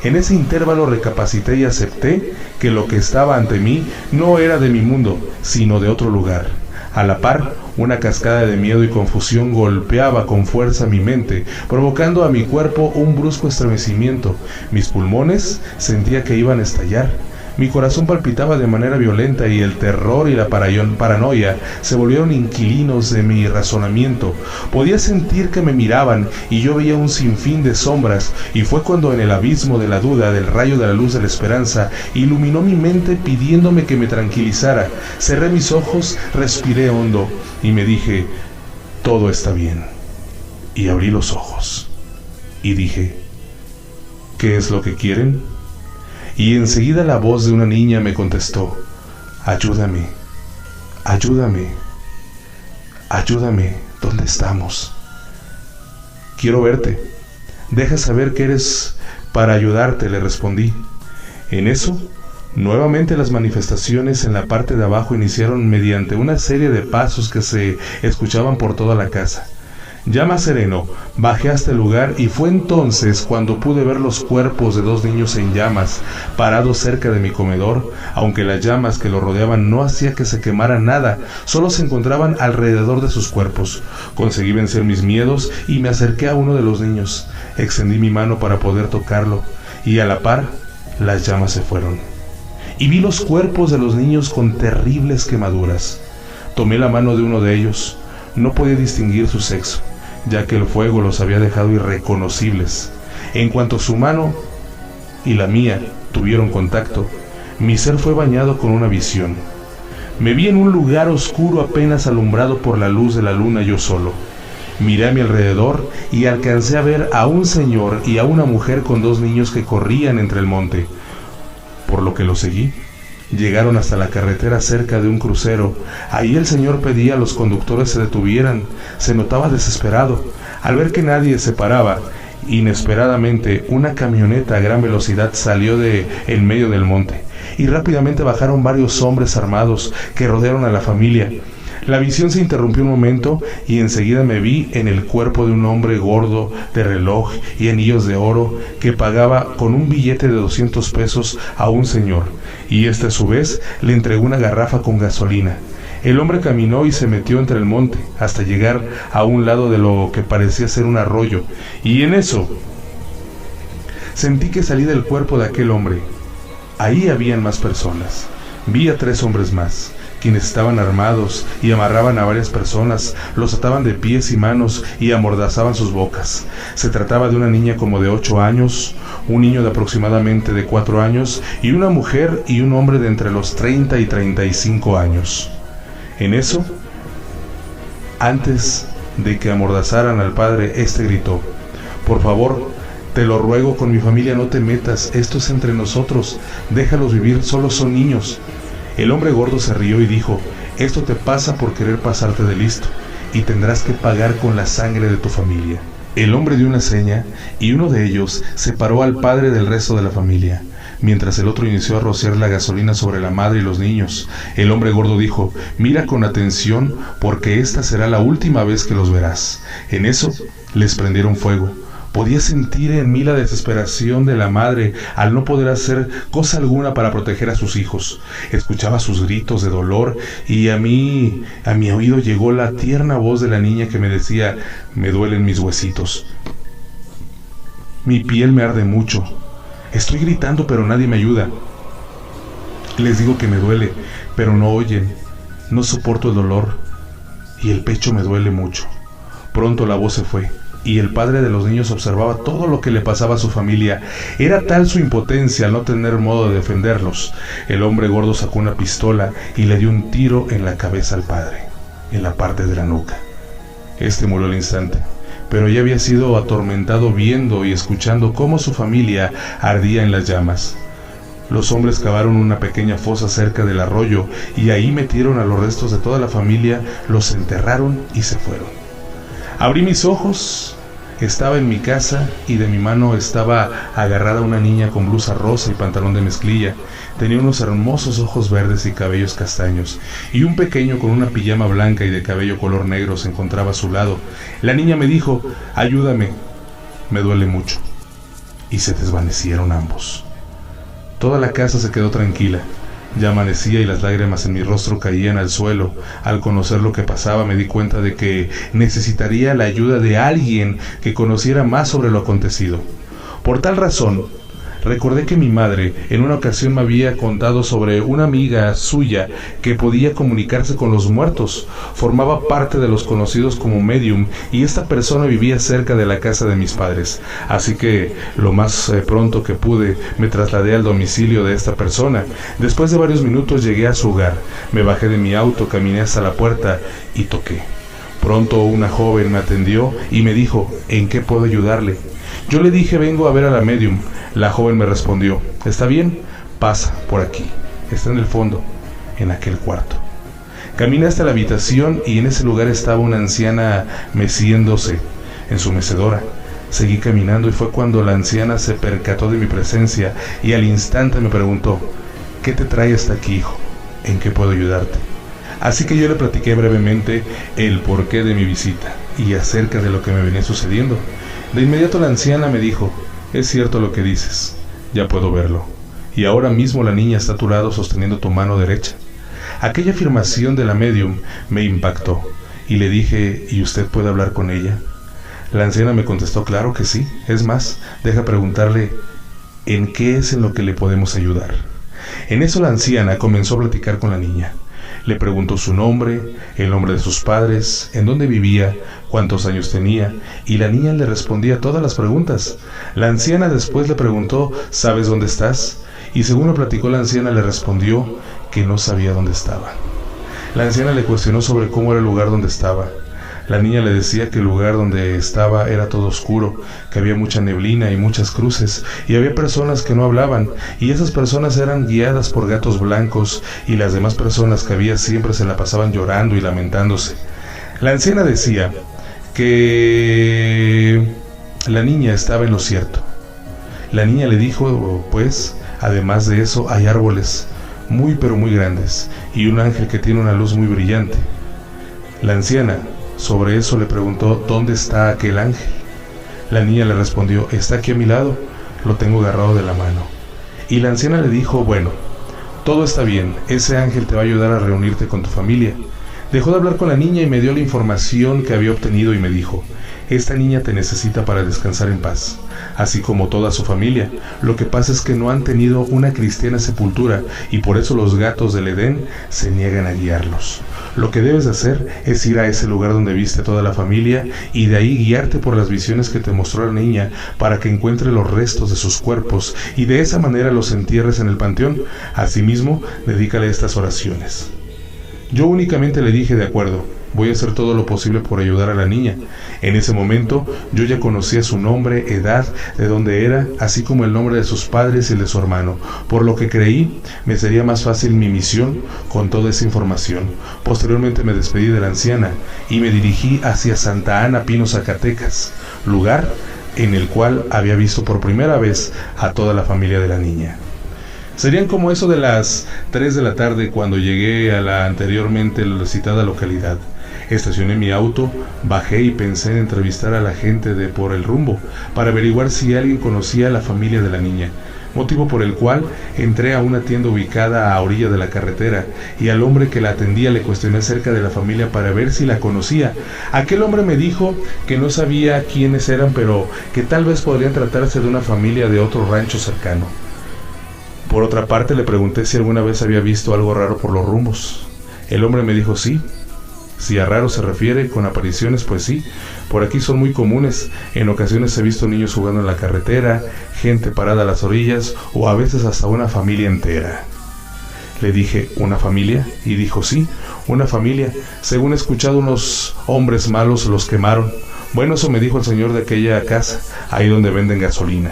En ese intervalo recapacité y acepté que lo que estaba ante mí no era de mi mundo, sino de otro lugar. A la par, una cascada de miedo y confusión golpeaba con fuerza mi mente, provocando a mi cuerpo un brusco estremecimiento. Mis pulmones sentía que iban a estallar. Mi corazón palpitaba de manera violenta y el terror y la paranoia se volvieron inquilinos de mi razonamiento. Podía sentir que me miraban y yo veía un sinfín de sombras, y fue cuando en el abismo de la duda, del rayo de la luz de la esperanza iluminó mi mente pidiéndome que me tranquilizara. Cerré mis ojos, respiré hondo y me dije: «Todo está bien». Y abrí los ojos y dije: «¿Qué es lo que quieren?». Y enseguida la voz de una niña me contestó: «Ayúdame, ayúdame, ayúdame, ¿dónde estamos?». «Quiero verte, deja saber que eres para ayudarte», le respondí. En eso, nuevamente las manifestaciones en la parte de abajo iniciaron mediante una serie de pasos que se escuchaban por toda la casa. Ya más sereno, bajé hasta el lugar y fue entonces cuando pude ver los cuerpos de 2 niños en llamas, parados cerca de mi comedor, aunque las llamas que lo rodeaban no hacía que se quemara nada, solo se encontraban alrededor de sus cuerpos. Conseguí vencer mis miedos y me acerqué a uno de los niños. Extendí mi mano para poder tocarlo, y a la par, las llamas se fueron. Y vi los cuerpos de los niños con terribles quemaduras. Tomé la mano de uno de ellos. No podía distinguir su sexo, ya que el fuego los había dejado irreconocibles. En cuanto su mano y la mía tuvieron contacto, mi ser fue bañado con una visión. Me vi en un lugar oscuro apenas alumbrado por la luz de la luna yo solo. Miré a mi alrededor y alcancé a ver a un señor y a una mujer con 2 niños que corrían entre el monte, por lo que lo seguí. Llegaron hasta la carretera cerca de un crucero. Ahí el señor pedía a los conductores se detuvieran. Se notaba desesperado. Al ver que nadie se paraba, inesperadamente una camioneta a gran velocidad salió de en medio del monte, y rápidamente bajaron varios hombres armados que rodearon a la familia. La visión se interrumpió un momento y enseguida me vi en el cuerpo de un hombre gordo, de reloj y anillos de oro, que pagaba con un billete de 200 pesos a un señor, y este a su vez le entregó una garrafa con gasolina. El hombre caminó y se metió entre el monte hasta llegar a un lado de lo que parecía ser un arroyo, y en eso sentí que salí del cuerpo de aquel hombre. Ahí habían más personas. Vi a 3 hombres más, quienes estaban armados y amarraban a varias personas, los ataban de pies y manos y amordazaban sus bocas. Se trataba de una niña como de 8 años, un niño de aproximadamente de 4 años y una mujer y un hombre de entre los 30 y 35 años. En eso, antes de que amordazaran al padre, este gritó: «Por favor, te lo ruego, con mi familia no te metas, esto es entre nosotros, déjalos vivir, solo son niños». El hombre gordo se rió y dijo: «Esto te pasa por querer pasarte de listo, y tendrás que pagar con la sangre de tu familia». El hombre dio una seña, y uno de ellos separó al padre del resto de la familia, mientras el otro inició a rociar la gasolina sobre la madre y los niños. El hombre gordo dijo: «Mira con atención, porque esta será la última vez que los verás». En eso les prendieron fuego. Podía sentir en mí la desesperación de la madre al no poder hacer cosa alguna para proteger a sus hijos. Escuchaba sus gritos de dolor y a mi oído llegó la tierna voz de la niña que me decía: «Me duelen mis huesitos. Mi piel me arde mucho. Estoy gritando pero nadie me ayuda. Les digo que me duele, pero no oyen. No soporto el dolor y el pecho me duele mucho». Pronto la voz se fue y el padre de los niños observaba todo lo que le pasaba a su familia. Era tal su impotencia al no tener modo de defenderlos. El hombre gordo sacó una pistola y le dio un tiro en la cabeza al padre, en la parte de la nuca. Este murió al instante, pero ya había sido atormentado viendo y escuchando cómo su familia ardía en las llamas. Los hombres cavaron una pequeña fosa cerca del arroyo y ahí metieron a los restos de toda la familia, los enterraron y se fueron. Abrí mis ojos, estaba en mi casa y de mi mano estaba agarrada una niña con blusa rosa y pantalón de mezclilla. Tenía unos hermosos ojos verdes y cabellos castaños, y un pequeño con una pijama blanca y de cabello color negro se encontraba a su lado. La niña me dijo: «Ayúdame, me duele mucho». Y se desvanecieron ambos. Toda la casa se quedó tranquila. Ya amanecía y las lágrimas en mi rostro caían al suelo. Al conocer lo que pasaba me di cuenta de que necesitaría la ayuda de alguien que conociera más sobre lo acontecido. Por tal razón, recordé que mi madre en una ocasión me había contado sobre una amiga suya que podía comunicarse con los muertos. Formaba parte de los conocidos como medium y esta persona vivía cerca de la casa de mis padres. Así que lo más pronto que pude me trasladé al domicilio de esta persona. Después de varios minutos llegué a su hogar. Me bajé de mi auto, caminé hasta la puerta y toqué. Pronto una joven me atendió y me dijo: «¿En qué puedo ayudarle?». Yo le dije: «Vengo a ver a la medium». La joven me respondió: «Está bien, pasa por aquí, está en el fondo, en aquel cuarto». Caminé hasta la habitación y en ese lugar estaba una anciana meciéndose en su mecedora. Seguí caminando y fue cuando la anciana se percató de mi presencia y al instante me preguntó: «¿Qué te trae hasta aquí, hijo? ¿En qué puedo ayudarte?». Así que yo le platiqué brevemente el porqué de mi visita y acerca de lo que me venía sucediendo. De inmediato la anciana me dijo: «Es cierto lo que dices, ya puedo verlo. Y ahora mismo la niña está a tu lado sosteniendo tu mano derecha». Aquella afirmación de la medium me impactó y le dije: «¿Y usted puede hablar con ella?». La anciana me contestó: «Claro que sí. Es más, deja preguntarle en qué es en lo que le podemos ayudar». En eso la anciana comenzó a platicar con la niña. Le preguntó su nombre, el nombre de sus padres, en dónde vivía, cuántos años tenía, y la niña le respondía todas las preguntas. La anciana después le preguntó: «¿Sabes dónde estás?». Y según lo platicó la anciana, le respondió que no sabía dónde estaba. La anciana le cuestionó sobre cómo era el lugar donde estaba. La niña le decía que el lugar donde estaba era todo oscuro, que había mucha neblina y muchas cruces, y había personas que no hablaban, y esas personas eran guiadas por gatos blancos, y las demás personas que había siempre se la pasaban llorando y lamentándose. La anciana decía que la niña estaba en lo cierto. La niña le dijo: «Pues, además de eso, hay árboles muy pero muy grandes, y un ángel que tiene una luz muy brillante». La anciana, sobre eso, le preguntó dónde está aquel ángel. La niña le respondió: está aquí a mi lado, lo tengo agarrado de la mano. Y la anciana le dijo: bueno, todo está bien, ese ángel te va a ayudar a reunirte con tu familia. Dejó de hablar con la niña y me dio la información que había obtenido y me dijo: esta niña te necesita para descansar en paz, así como toda su familia. Lo que pasa es que no han tenido una cristiana sepultura y por eso los gatos del Edén se niegan a guiarlos. Lo que debes hacer es ir a ese lugar donde viste a toda la familia y de ahí guiarte por las visiones que te mostró la niña para que encuentre los restos de sus cuerpos y de esa manera los entierres en el panteón. Asimismo, dedícale estas oraciones. Yo únicamente le dije: de acuerdo, voy a hacer todo lo posible por ayudar a la niña. En ese momento yo ya conocía su nombre, edad, de dónde era, así como el nombre de sus padres y el de su hermano, por lo que creí me sería más fácil mi misión con toda esa información. Posteriormente me despedí de la anciana y me dirigí hacia Santa Ana Pino, Zacatecas, lugar en el cual había visto por primera vez a toda la familia de la niña. Serían como eso de las 3 de la tarde cuando llegué a la anteriormente citada localidad. Estacioné mi auto, bajé y pensé en entrevistar a la gente de por el rumbo para averiguar si alguien conocía a la familia de la niña, motivo por el cual entré a una tienda ubicada a orilla de la carretera y al hombre que la atendía le cuestioné acerca de la familia para ver si la conocía. Aquel hombre me dijo que no sabía quiénes eran, pero que tal vez podrían tratarse de una familia de otro rancho cercano. Por otra parte, le pregunté si alguna vez había visto algo raro por los rumbos. El hombre me dijo sí. Si a raro se refiere, con apariciones, pues sí. Por aquí son muy comunes. En ocasiones he visto niños jugando en la carretera, gente parada a las orillas o a veces hasta una familia entera. Le dije: ¿una familia? Y dijo: sí, una familia. Según he escuchado, unos hombres malos los quemaron. Bueno, eso me dijo el señor de aquella casa, ahí donde venden gasolina.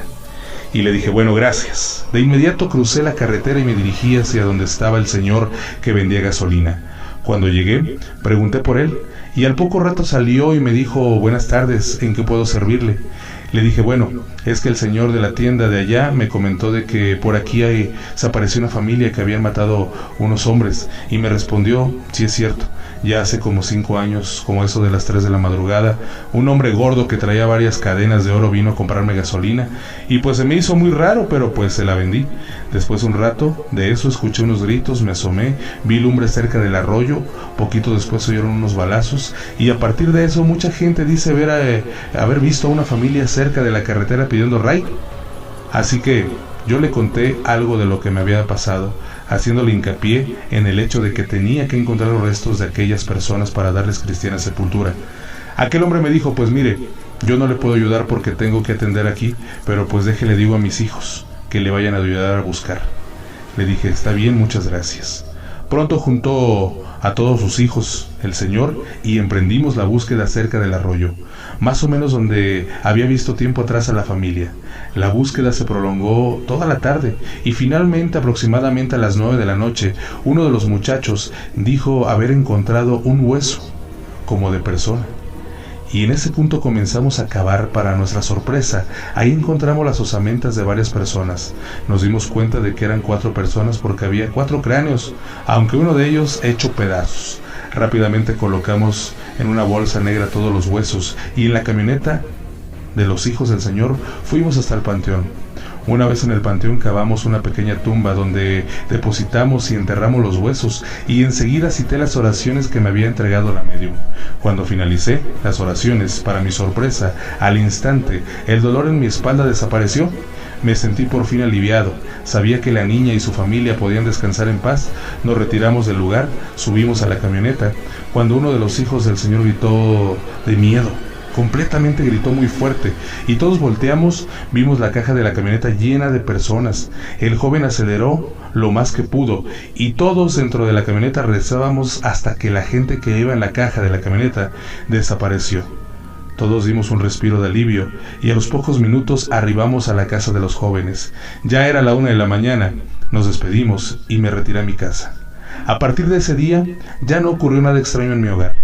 Y le dije: bueno, gracias. De inmediato crucé la carretera y me dirigí hacia donde estaba el señor que vendía gasolina. Cuando llegué, pregunté por él y al poco rato salió y me dijo: buenas tardes, ¿en qué puedo servirle? Le dije: bueno, es que el señor de la tienda de allá me comentó de que por aquí se apareció una familia que habían matado unos hombres, y me respondió: sí, es cierto. Ya hace como 5 años, como eso de las 3 de la madrugada, un hombre gordo que traía varias cadenas de oro vino a comprarme gasolina y pues se me hizo muy raro, pero pues se la vendí. Después un rato de eso escuché unos gritos, me asomé, vi lumbre cerca del arroyo, poquito después se oyeron unos balazos y a partir de eso mucha gente dice haber visto a una familia cerca de la carretera pidiendo ray. Así que yo le conté algo de lo que me había pasado, haciéndole hincapié en el hecho de que tenía que encontrar los restos de aquellas personas para darles cristiana sepultura. Aquel hombre me dijo: pues mire, yo no le puedo ayudar porque tengo que atender aquí, pero pues déjele digo a mis hijos que le vayan a ayudar a buscar. Le dije: está bien, muchas gracias. Pronto juntó a todos sus hijos el señor y emprendimos la búsqueda cerca del arroyo, más o menos donde había visto tiempo atrás a la familia. La búsqueda se prolongó toda la tarde y finalmente, aproximadamente a las 9 de la noche, uno de los muchachos dijo haber encontrado un hueso como de persona. Y en ese punto comenzamos a cavar. Para nuestra sorpresa, ahí encontramos las osamentas de varias personas. Nos dimos cuenta de que eran 4 personas porque había 4 cráneos, aunque uno de ellos hecho pedazos. Rápidamente colocamos en una bolsa negra todos los huesos y en la camioneta de los hijos del Señor fuimos hasta el panteón. Una vez en el panteón cavamos una pequeña tumba donde depositamos y enterramos los huesos y enseguida cité las oraciones que me había entregado la médium. Cuando finalicé las oraciones, para mi sorpresa, al instante el dolor en mi espalda desapareció. Me sentí por fin aliviado. Sabía que la niña y su familia podían descansar en paz. Nos retiramos del lugar, subimos a la camioneta, cuando uno de los hijos del Señor gritó de miedo. Completamente gritó muy fuerte y todos volteamos, vimos la caja de la camioneta llena de personas. El joven aceleró lo más que pudo y todos dentro de la camioneta rezábamos hasta que la gente que iba en la caja de la camioneta desapareció. Todos dimos un respiro de alivio y a los pocos minutos arribamos a la casa de los jóvenes. Ya era la 1 de la mañana, nos despedimos y me retiré a mi casa. A partir de ese día ya no ocurrió nada extraño en mi hogar.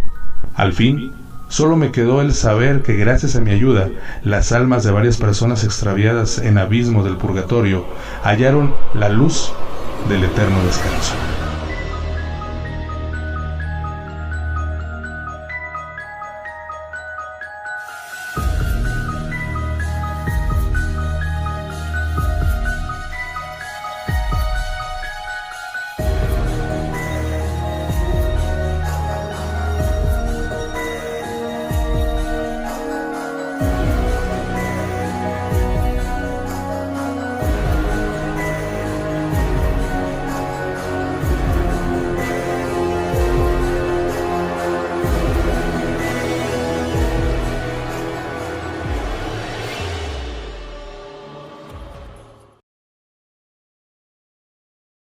Al fin, solo me quedó el saber que gracias a mi ayuda, las almas de varias personas extraviadas en abismo del purgatorio hallaron la luz del eterno descanso.